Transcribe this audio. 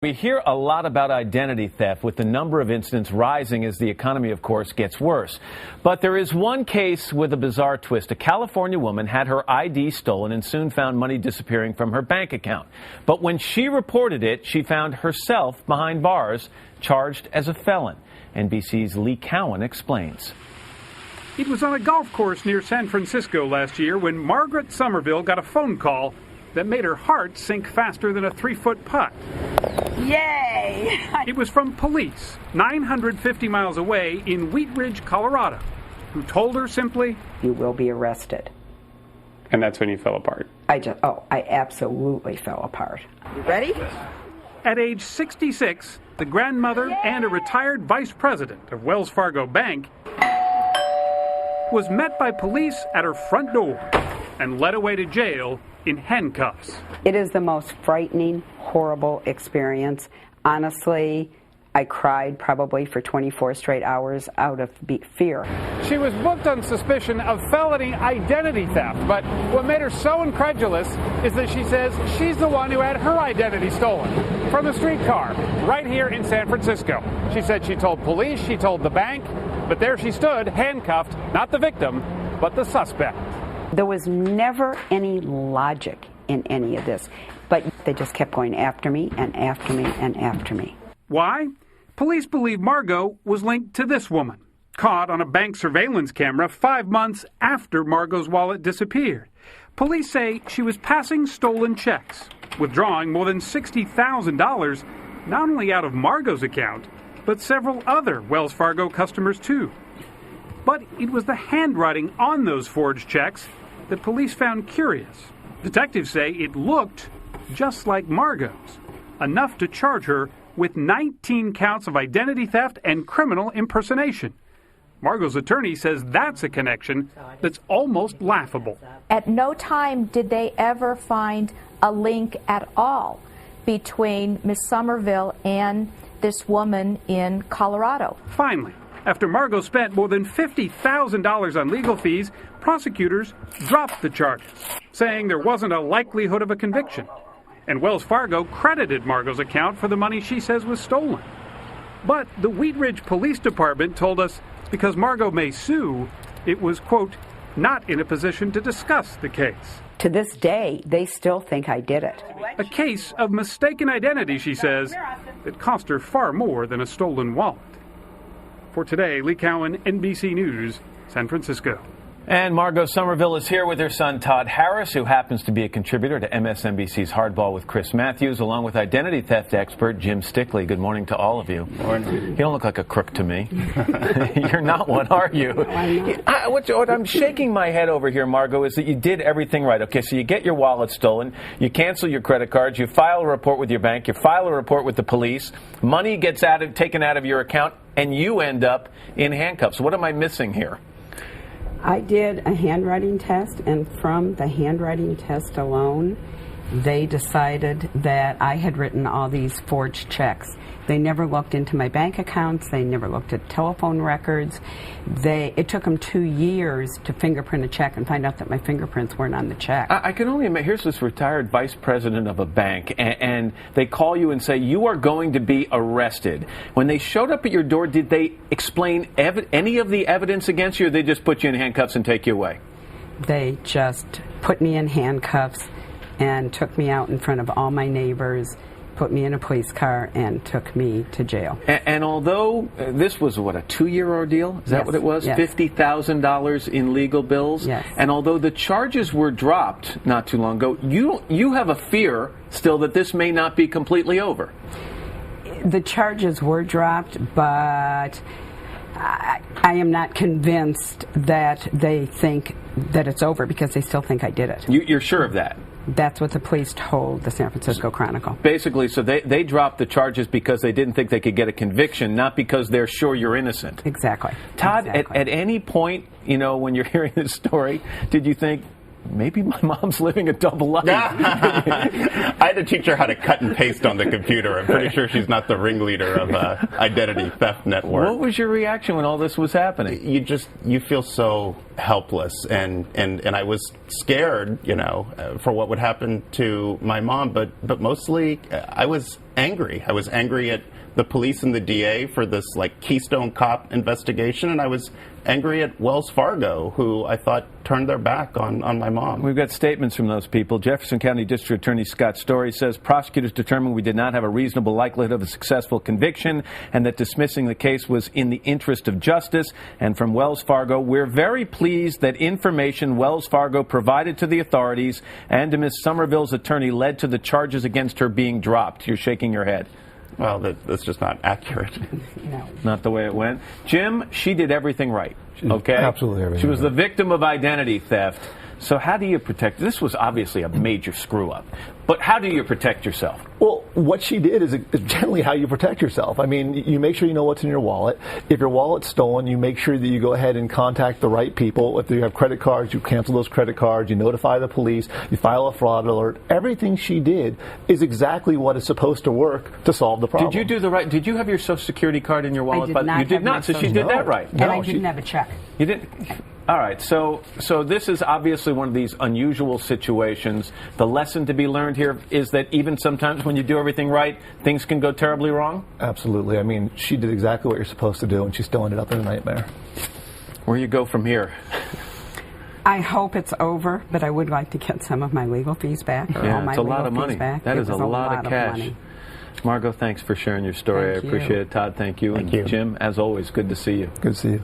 We hear a lot about identity theft, with the number of incidents rising as the economy, of course, gets worse. But there is one case with a bizarre twist. A California woman had her ID stolen and soon found money disappearing from her bank account. But when she reported it, she found herself behind bars, charged as a felon. NBC's Lee Cowan explains. It was on a golf course near San Francisco last year when Margaret Somerville got a phone call that made her heart sink faster than a 3-foot putt. Yay! It was from police 950 miles away in Wheat Ridge, Colorado, who told her simply, "You will be arrested." And that's when you fell apart. I absolutely fell apart. You ready? At age 66, the grandmother and a retired vice president of Wells Fargo Bank was met by police at her front door and led away to jail in handcuffs. It is the most frightening, horrible experience. Honestly, I cried probably for 24 straight hours out of fear. She was booked on suspicion of felony identity theft, but what made her so incredulous is that she says she's the one who had her identity stolen from a streetcar right here in San Francisco. She said she told police, she told the bank, but there she stood, handcuffed, not the victim, but the suspect. There was never any logic in any of this, but they just kept going after me and after me and after me. Why? Police believe Margot was linked to this woman, caught on a bank surveillance camera 5 months after Margot's wallet disappeared. Police say she was passing stolen checks, withdrawing more than $60,000, not only out of Margot's account, but several other Wells Fargo customers too. But it was the handwriting on those forged checks that police found curious. Detectives say it looked just like Margot's, enough to charge her with 19 counts of identity theft and criminal impersonation. Margot's attorney says that's a connection that's almost laughable. At no time did they ever find a link at all between Miss Somerville and this woman in Colorado. Finally, after Margot spent more than $50,000 on legal fees, prosecutors dropped the charges, saying there wasn't a likelihood of a conviction. And Wells Fargo credited Margot's account for the money she says was stolen. But the Wheat Ridge Police Department told us because Margot may sue, it was, quote, not in a position to discuss the case. To this day, they still think I did it. A case of mistaken identity, she says, that cost her far more than a stolen wallet. For today, Lee Cowan, NBC News, San Francisco. And Margot Somerville is here with her son, Todd Harris, who happens to be a contributor to MSNBC's Hardball with Chris Matthews, along with identity theft expert Jim Stickley. Good morning to all of you. Morning. You don't look like a crook to me. You're not one, are you? What I'm shaking my head over here, Margot, is that you did everything right. Okay, so you get your wallet stolen, you cancel your credit cards, you file a report with your bank, you file a report with the police, money gets taken out of your account, and you end up in handcuffs. What am I missing here? I did a handwriting test, and from the handwriting test alone, they decided that I had written all these forged checks. They never looked into my bank accounts. They never looked at telephone records. It took them 2 years to fingerprint a check and find out that my fingerprints weren't on the check. I can only imagine. Here's this retired vice president of a bank, and they call you and say, you are going to be arrested. When they showed up at your door, did they explain any of the evidence against you, or they just put you in handcuffs and take you away? They just put me in handcuffs and took me out in front of all my neighbors, put me in a police car, and took me to jail. And although this was, what, a 2-year ordeal? Is that what it was? Yes. $50,000 in legal bills? Yes. And although the charges were dropped not too long ago, you have a fear still that this may not be completely over. The charges were dropped, but I am not convinced that they think that it's over, because they still think I did it. You're sure of that? That's what the police told the San Francisco Chronicle. Basically, so they dropped the charges because they didn't think they could get a conviction, not because they're sure you're innocent. Exactly. Todd, exactly. At any point, when you're hearing this story, did you think, maybe my mom's living a double life? I had to teach her how to cut and paste on the computer. I'm pretty sure she's not the ringleader of identity theft network. What was your reaction when all this was happening? You feel so helpless, and I was scared, for what would happen to my mom. But mostly, I was angry. I was angry at the police and the DA for this Keystone Cop investigation, and I was angry at Wells Fargo, who I thought turned their back on my mom. We've got statements from those people. Jefferson County District Attorney Scott Story says prosecutors determined we did not have a reasonable likelihood of a successful conviction and that dismissing the case was in the interest of justice. And from Wells Fargo, we're very pleased that information Wells Fargo provided to the authorities and to Ms. Somerville's attorney led to the charges against her being dropped. You're shaking your head. Well, that's just not accurate. No. Not the way it went. Jim, she did everything right. Okay? Absolutely everything. She was the victim of identity theft. So how do you protect? This was obviously a major screw up. But how do you protect yourself? Well, what she did is generally how you protect yourself. I mean, you make sure you know what's in your wallet. If your wallet's stolen, you make sure that you go ahead and contact the right people. If you have credit cards, you cancel those credit cards, you notify the police, you file a fraud alert. Everything she did is exactly what is supposed to work to solve the problem. Did you do the right? Did you have your Social Security card in your wallet? I did not. You did not, so she did that right. And I didn't have a check. You didn't? All right, so this is obviously one of these unusual situations. The lesson to be learned here is that even sometimes when you do everything right, things can go terribly wrong? Absolutely. I mean, she did exactly what you're supposed to do, and she still ended up in a nightmare. Where you go from here? I hope it's over, but I would like to get some of my legal fees back. Or all my it's a legal lot of money. fees back. That is a lot of cash. money. Margot, thanks for sharing your story. Thank I appreciate you. it. Todd, thank you. Thank And you. Jim, as always, good to see you. Good to see you.